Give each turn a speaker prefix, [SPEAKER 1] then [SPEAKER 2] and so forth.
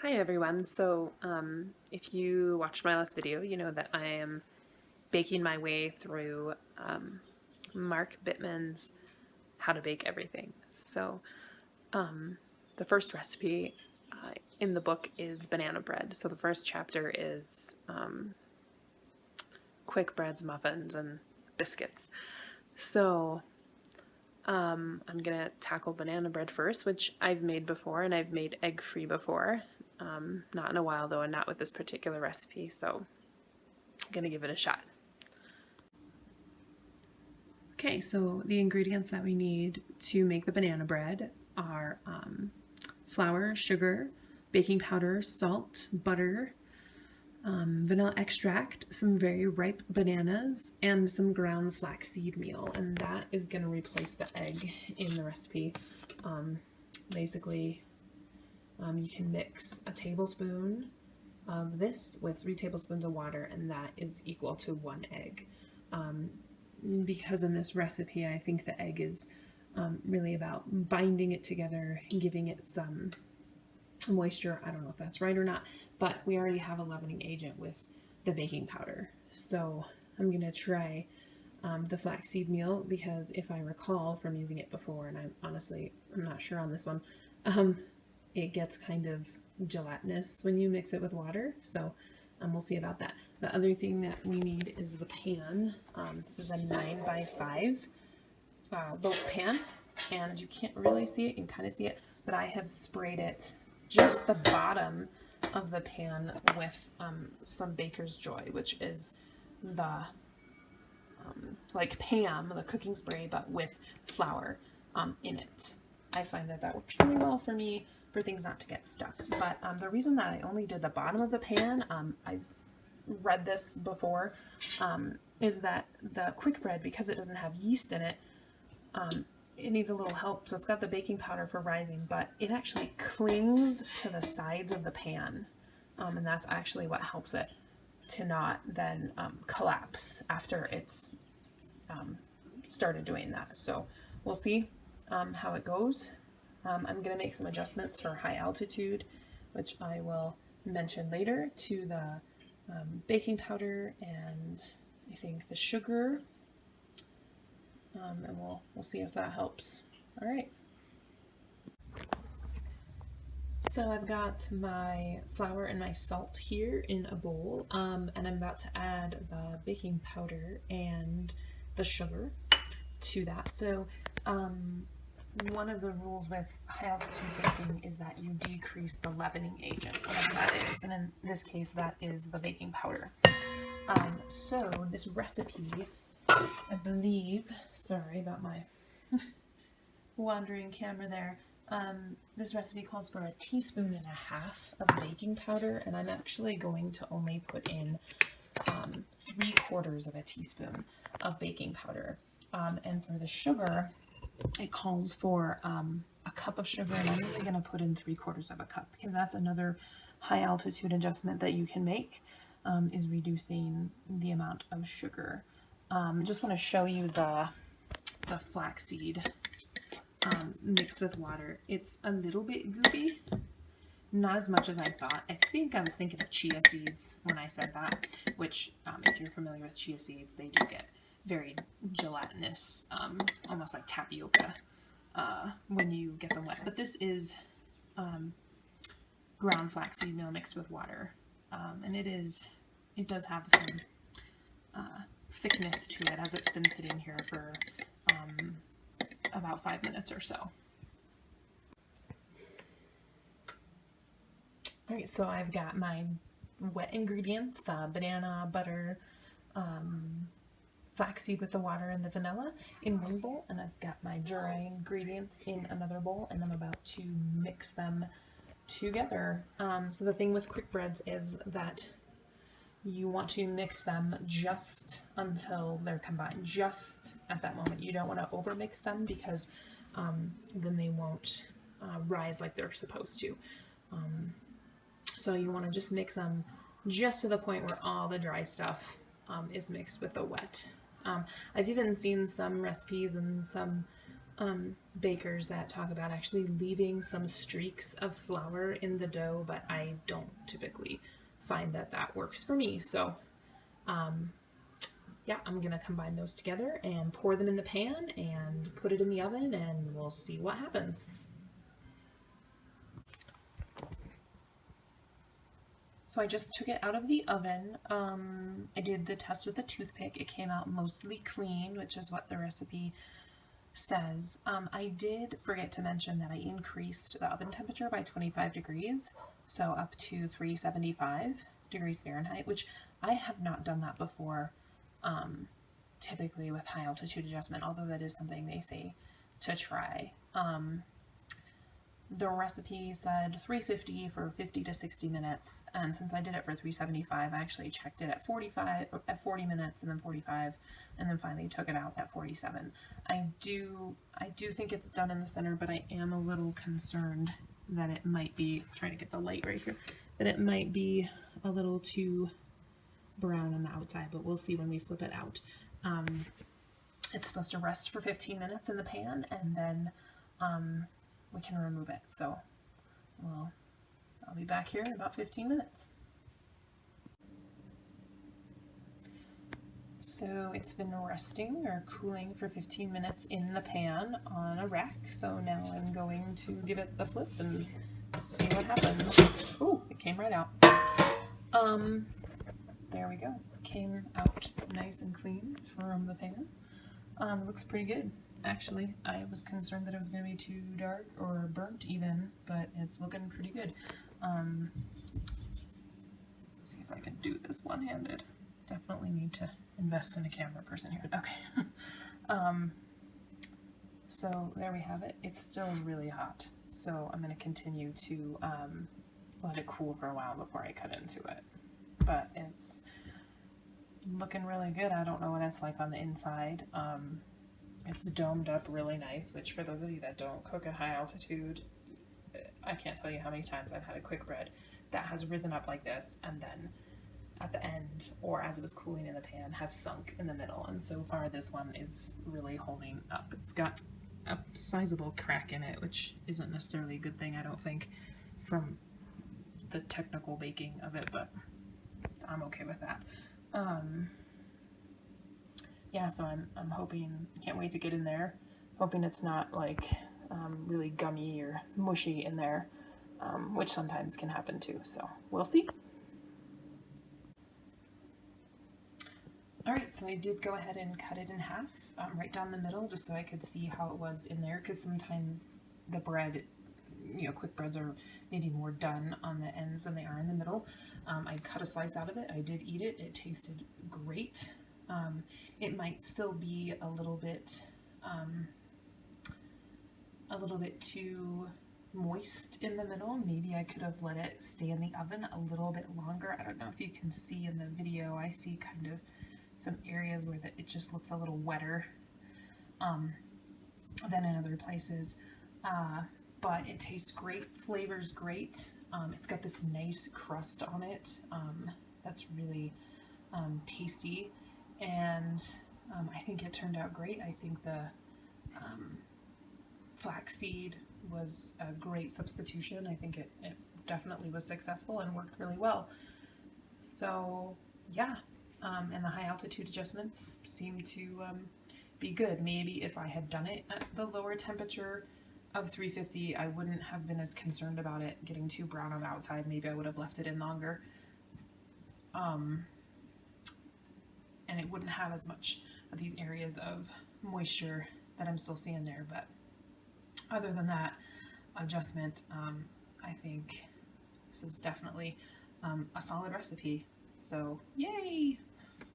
[SPEAKER 1] Hi everyone. If you watched my last video, you know that I am baking my way through Mark Bittman's How to Bake Everything. The first recipe in the book is banana bread. So the first chapter is quick breads, muffins, and biscuits. I'm gonna tackle banana bread first, which I've made before, and I've made egg-free before. Not in a while though, and not with this particular recipe, so I'm gonna give it a shot. Okay, so the ingredients that we need to make the banana bread are flour, sugar, baking powder, salt, butter, vanilla extract, some very ripe bananas, and some ground flaxseed meal, and that is going to replace the egg in the recipe. You can mix a tablespoon of this with 3 tablespoons of water, and that is equal to 1 egg. Because in this recipe, I think the egg is really about binding it together and giving it some moisture. I don't know if that's right or not, but we already have a leavening agent with the baking powder. So I'm going to try the flaxseed meal, because if I recall from using it before, and I'm not sure on this one, it gets kind of gelatinous when you mix it with water. So we'll see about that. The other thing that we need is the pan. This is a 9 by 5 loaf pan, and you can't really see it. You can kind of see it, but I have sprayed it just the bottom of the pan with some Baker's Joy, which is the like Pam, the cooking spray, but with flour in it. I find that works really well for me for things not to get stuck. But the reason that I only did the bottom of the pan, I've read this before, is that the quick bread, because it doesn't have yeast in it, it needs a little help. So it's got the baking powder for rising, but it actually clings to the sides of the pan. And that's actually what helps it to not then collapse after it's started doing that. So we'll see how it goes. I'm going to make some adjustments for high altitude, which I will mention later, to the baking powder and I think the sugar. And we'll see if that helps. All right. So I've got my flour and my salt here in a bowl, and I'm about to add the baking powder and the sugar to that. So one of the rules with high altitude baking is that you decrease the leavening agent, whatever that is, and in this case that is the baking powder. So this recipe, I believe, sorry about my wandering camera there, this recipe calls for 1.5 teaspoons of baking powder, and I'm actually going to only put in 3/4 teaspoon of baking powder. And for the sugar, it calls for a cup of sugar, and I'm only going to put in 3/4 cup, because that's another high altitude adjustment that you can make, is reducing the amount of sugar. Just want to show you the flaxseed mixed with water. It's a little bit goopy, not as much as I thought. I think I was thinking of chia seeds when I said that, which if you're familiar with chia seeds, they do get very gelatinous, almost like tapioca when you get them wet. But this is ground flaxseed meal mixed with water, and it does have some thickness to it, as it's been sitting here for about 5 minutes or so. Alright, so I've got my wet ingredients, the banana, butter, flaxseed with the water and the vanilla in one bowl, and I've got my dry ingredients in another bowl, and I'm about to mix them together. So the thing with quick breads is that you want to mix them just until they're combined, just at that moment. You don't want to over mix them, because then they won't rise like they're supposed to. So you want to just mix them just to the point where all the dry stuff is mixed with the wet. I've even seen some recipes and some bakers that talk about actually leaving some streaks of flour in the dough, but I don't typically find that that works for me. So yeah, I'm gonna combine those together and pour them in the pan and put it in the oven, and we'll see what happens. So I just took it out of the oven. I did the test with a toothpick. It came out mostly clean, which is what the recipe says. I did forget to mention that I increased the oven temperature by 25 degrees, so up to 375 degrees Fahrenheit, which I have not done that before, typically with high altitude adjustment, although that is something they say to try. The recipe said 350 for 50 to 60 minutes, and since I did it for 375, I actually checked it at 40 minutes, and then 45, and then finally took it out at 47. I do think it's done in the center, but I am a little concerned that it might be, trying to get the light right here, that it might be a little too brown on the outside, but we'll see when we flip it out. It's supposed to rest for 15 minutes in the pan, and then we can remove it. So I'll be back here in about 15 minutes. So it's been resting or cooling for 15 minutes in the pan on a rack. So now I'm going to give it a flip and see what happens. Oh, it came right out. There we go. Came out nice and clean from the pan. Looks pretty good. Actually, I was concerned that it was going to be too dark or burnt even, but it's looking pretty good. Let's see if I can do this one-handed. Definitely need to invest in a camera person here. Okay. So there we have it. It's still really hot, so I'm going to continue to let it cool for a while before I cut into it. But it's looking really good. I don't know what it's like on the inside. It's domed up really nice, which for those of you that don't cook at high altitude, I can't tell you how many times I've had a quick bread that has risen up like this and then at the end, or as it was cooling in the pan, has sunk in the middle. And so far this one is really holding up. It's got a sizable crack in it, which isn't necessarily a good thing, I don't think, from the technical baking of it, but I'm okay with that. Yeah, so I'm hoping, can't wait to get in there, hoping it's not like really gummy or mushy in there, which sometimes can happen too, so we'll see. Alright, so I did go ahead and cut it in half, right down the middle, just so I could see how it was in there, because sometimes the bread, quick breads are maybe more done on the ends than they are in the middle. I cut a slice out of it. I did eat it. It tasted great. It might still be a little bit too moist in the middle. Maybe I could have let it stay in the oven a little bit longer. I don't know if you can see in the video. I see kind of some areas where it just looks a little wetter than in other places. But it tastes great, flavor's great. It's got this nice crust on it that's really tasty, and I think it turned out great. I think the flaxseed was a great substitution. I think it definitely was successful and worked really well. So yeah, and the high altitude adjustments seem to be good. Maybe if I had done it at the lower temperature of 350, I wouldn't have been as concerned about it getting too brown on the outside. Maybe I would have left it in longer. And it wouldn't have as much of these areas of moisture that I'm still seeing there. But other than that adjustment, I think this is definitely a solid recipe. So yay!